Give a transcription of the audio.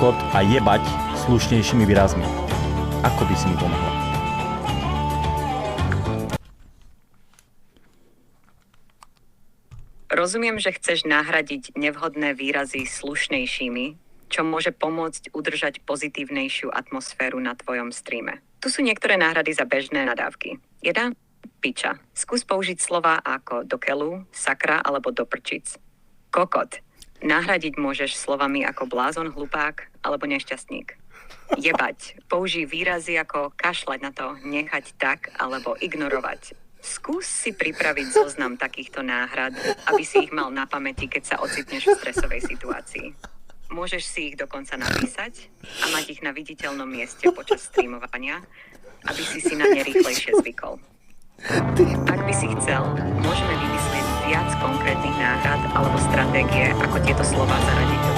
kokot a jebať slušnejšími výrazmi. Ako by si mi pomohla? Rozumiem, že chceš nahradiť nevhodné výrazy slušnejšími, čo môže pomôcť udržať pozitívnejšiu atmosféru na tvojom streame. Tu sú niektoré náhrady za bežné nadávky. 1. Piča. Skús použiť slova ako do keľu, sakra alebo do prčic. Kokot. Nahradiť môžeš slovami ako blázon, hlupák alebo nešťastník. Jebať. Použij výrazy ako kašľať na to, nechať tak alebo ignorovať. Skús si pripraviť zoznam takýchto náhrad, aby si ich mal na pamäti, keď sa ocitneš v stresovej situácii. Môžeš si ich dokonca napísať a mať ich na viditeľnom mieste počas streamovania, aby si na ne rýchlejšie zvykol. Ak by si chcel, môžeme vymyslieť viac konkrétnych náhrad alebo stratégie, ako tieto slová zaradiť do